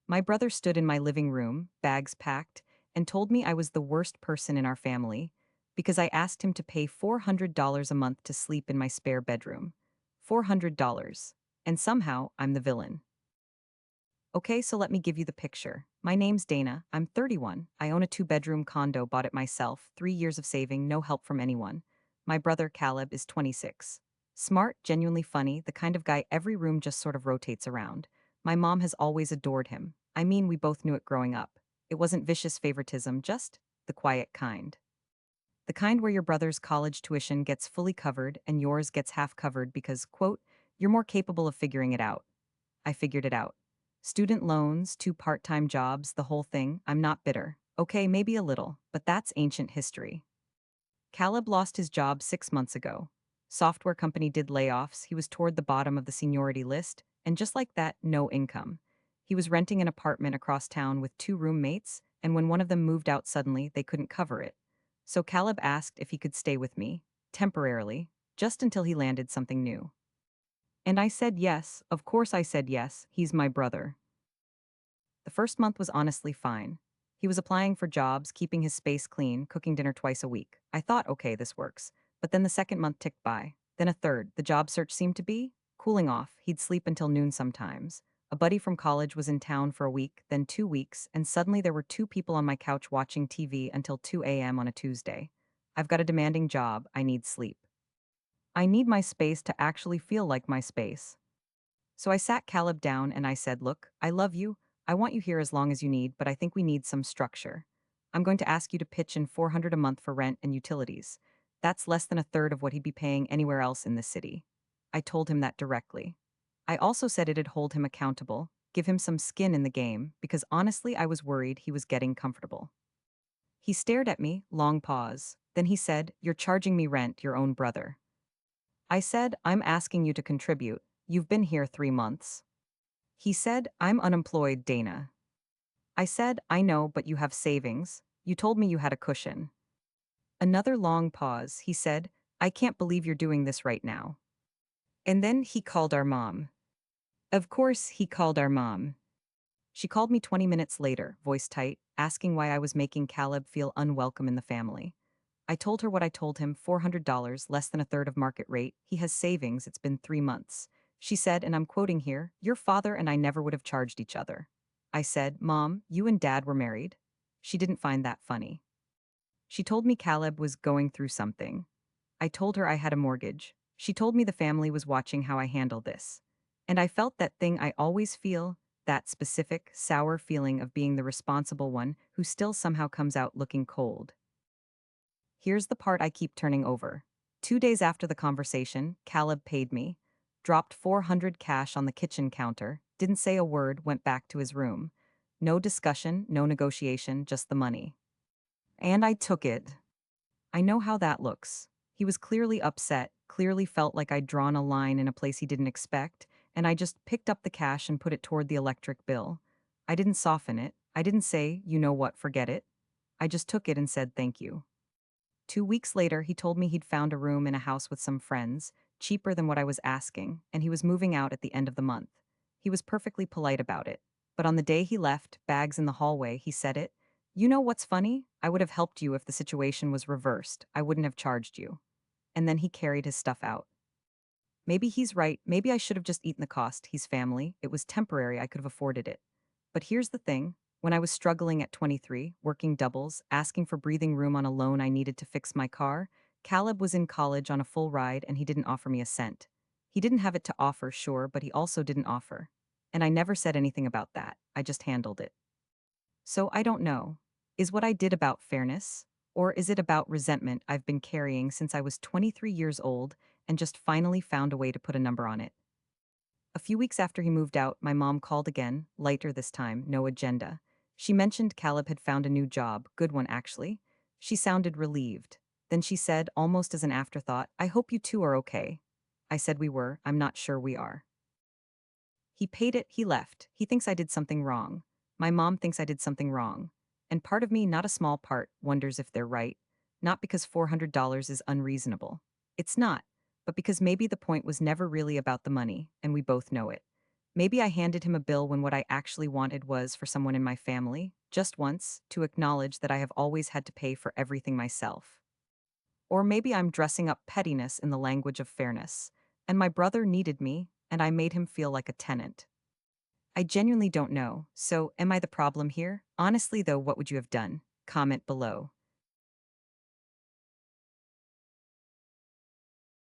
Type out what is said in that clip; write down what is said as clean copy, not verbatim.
My brother stood in my living room, bags packed, and told me I was the worst person in our family because I asked him to pay $400 a month to sleep in my spare bedroom. $400. And somehow, I'm the villain. Okay, so let me give you the picture. My name's Dana. I'm 31. I own a two-bedroom condo, bought it myself, 3 years of saving, no help from anyone. My brother, Caleb, is 26. Smart, genuinely funny, the kind of guy every room just sort of rotates around. My mom has always adored him. I mean, we both knew it growing up. It wasn't vicious favoritism, just the quiet kind. The kind where your brother's college tuition gets fully covered and yours gets half covered because, quote, you're more capable of figuring it out. I figured it out. Student loans, two part-time jobs, the whole thing. I'm not bitter. Okay, maybe a little, but that's ancient history. Caleb lost his job 6 months ago. Software company did layoffs, he was toward the bottom of the seniority list, and just like that, no income. He was renting an apartment across town with two roommates, and when one of them moved out suddenly, they couldn't cover it. So Caleb asked if he could stay with me, temporarily, just until he landed something new. And I said yes, of course I said yes, he's my brother. The first month was honestly fine. He was applying for jobs, keeping his space clean, cooking dinner twice a week. I thought, okay, this works. But then the second month ticked by. Then a third. The job search seemed to be cooling off. He'd sleep until noon sometimes. A buddy from college was in town for a week, then 2 weeks, and suddenly there were two people on my couch watching TV until 2 a.m. on a Tuesday. I've got a demanding job. I need sleep. I need my space to actually feel like my space. So I sat Caleb down and I said, look, I love you. I want you here as long as you need, but I think we need some structure. I'm going to ask you to pitch in 400 a month for rent and utilities. That's less than a third of what he'd be paying anywhere else in the city. I told him that directly. I also said it'd hold him accountable, give him some skin in the game, because honestly I was worried he was getting comfortable. He stared at me, long pause. Then he said, you're charging me rent, your own brother. I said, I'm asking you to contribute. You've been here 3 months. He said, I'm unemployed, Dana. I said, I know, but you have savings. You told me you had a cushion. Another long pause. He said, I can't believe you're doing this right now. And then he called our mom. Of course, he called our mom. She called me 20 minutes later, voice tight, asking why I was making Caleb feel unwelcome in the family. I told her what I told him, $400, less than a third of market rate. He has savings, it's been 3 months. She said, and I'm quoting here, your father and I never would have charged each other. I said, Mom, you and Dad were married? She didn't find that funny. She told me Caleb was going through something. I told her I had a mortgage. She told me the family was watching how I handle this. And I felt that thing I always feel, that specific, sour feeling of being the responsible one who still somehow comes out looking cold. Here's the part I keep turning over. 2 days after the conversation, Caleb paid me, dropped 400 cash on the kitchen counter, didn't say a word, went back to his room. No discussion, no negotiation, just the money. And I took it. I know how that looks. He was clearly upset, clearly felt like I'd drawn a line in a place he didn't expect, and I just picked up the cash and put it toward the electric bill. I didn't soften it. I didn't say, you know what, forget it. I just took it and said thank you. 2 weeks later, he told me he'd found a room in a house with some friends, cheaper than what I was asking, and he was moving out at the end of the month. He was perfectly polite about it. But on the day he left, bags in the hallway, he said it. You know what's funny? I would have helped you if the situation was reversed. I wouldn't have charged you. And then he carried his stuff out. Maybe he's right. Maybe I should have just eaten the cost. He's family. It was temporary. I could have afforded it. But here's the thing. When I was struggling at 23, working doubles, asking for breathing room on a loan I needed to fix my car, Caleb was in college on a full ride and he didn't offer me a cent. He didn't have it to offer, sure, but he also didn't offer. And I never said anything about that. I just handled it. So I don't know. Is what I did about fairness? Or is it about resentment I've been carrying since I was 23 years old and just finally found a way to put a number on it? A few weeks after he moved out, my mom called again, lighter this time, no agenda. She mentioned Caleb had found a new job, good one actually. She sounded relieved. Then she said, almost as an afterthought, I hope you two are okay. I said we were, I'm not sure we are. He paid it, he left. He thinks I did something wrong. My mom thinks I did something wrong. And part of me, not a small part, wonders if they're right. Not because $400 is unreasonable. It's not. But because maybe the point was never really about the money, and we both know it. Maybe I handed him a bill when what I actually wanted was for someone in my family, just once, to acknowledge that I have always had to pay for everything myself. Or maybe I'm dressing up pettiness in the language of fairness, and my brother needed me, and I made him feel like a tenant. I genuinely don't know, so am I the problem here? Honestly, though, what would you have done? Comment below.